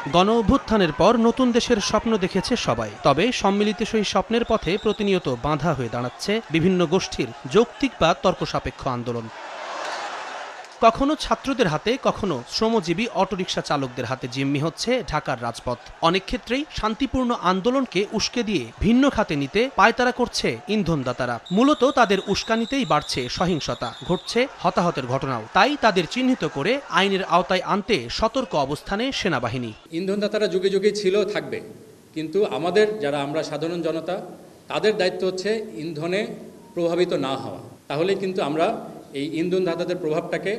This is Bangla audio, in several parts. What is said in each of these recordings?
গণঅভ্যুত্থানের পর নতুন দেশের স্বপ্ন দেখেছে সবাই, তবে সম্মিলিত সেই স্বপ্নের পথে প্রতিনিয়ত বাধা হয়ে দাঁড়াচ্ছে বিভিন্ন গোষ্ঠীর যৌক্তিক বা তর্কসাপেক্ষ আন্দোলন। কখনো ছাত্রদের হাতে, কখনো শ্রমজীবী অটোরিকশা চালকদের হাতে জিম্মি হচ্ছে ঢাকার রাজপথ। অনেক ক্ষেত্রেই শান্তিপূর্ণ আন্দোলনকে উস্কে দিয়ে ভিন্ন খাতে নিতে পায়তারা করছে ইন্ধনদাতারা। মূলত তাদের উস্কানিতেই বাড়ছে সহিংসতা, ঘটছে হতাহতের ঘটনাও। তাই তাদের চিহ্নিত করে আইনের আওতায় আনতে সতর্ক অবস্থানে সেনাবাহিনী। ইন্ধনদাতারা যুগে যুগে ছিল, থাকবে, কিন্তু আমাদের যারা আমরা সাধারণ জনতা, তাদের দায়িত্ব হচ্ছে ইন্ধনে প্রভাবিত না হওয়া। তাহলে কিন্তু আমরা এই ইন্ধনদাতাদের প্রভাবটাকে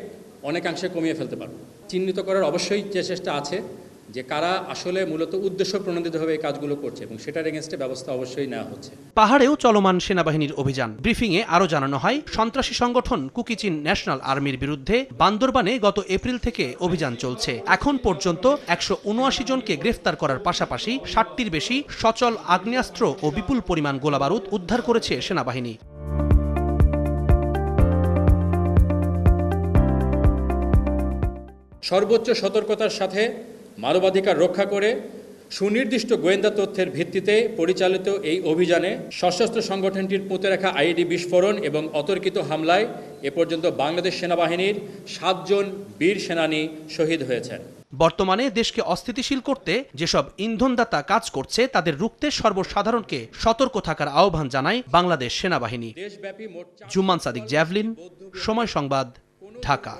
অনেকাংশে কমিয়ে ফেলতে পারব। চিহ্নিত করার অবশ্যই চেষ্টা আছে যে কারা আসলে মূলত উদ্দেশ্য প্রণোদিতভাবে এই কাজগুলো করছে, এবং সেটার এগেনস্টে ব্যবস্থা অবশ্যই নেওয়া হচ্ছে। পাহাড়েও চলমান সেনাবাহিনীর অভিযান। ব্রিফিংয়ে আরও জানানো হয়, সন্ত্রাসী সংগঠন কুকি-চিন ন্যাশনাল আর্মির বিরুদ্ধে বান্দরবানে গত এপ্রিল থেকে অভিযান চলছে। এখন পর্যন্ত ১৭৯ জনকে গ্রেফতার করার পাশাপাশি ৬০টির বেশি সচল আগ্নেয়াস্ত্র ও বিপুল পরিমাণ গোলাবারুদ উদ্ধার করেছে সেনাবাহিনী। সর্বোচ্চ সতর্কতার সাথে মানবাধিকার রক্ষা করে সুনির্দিষ্ট গোয়েন্দা তথ্যের ভিত্তিতে পরিচালিত এই অভিযানে সশস্ত্র সংগঠনটির পুঁতে রাখা আইডি বিস্ফোরণ এবং অতর্কিত হামলায় এ পর্যন্ত বাংলাদেশ সেনাবাহিনীর ৭ জন বীর সেনানী শহীদ হয়েছেন। বর্তমানে দেশকে অস্থিতিশীল করতে যেসব ইন্ধনদাতা কাজ করছে তাদের রুখতে সর্বসাধারণকে সতর্ক থাকার আহ্বান জানায় বাংলাদেশ সেনাবাহিনী। জুম্মান সাদিক, জ্যাভলিন, সময় সংবাদ, ঢাকা।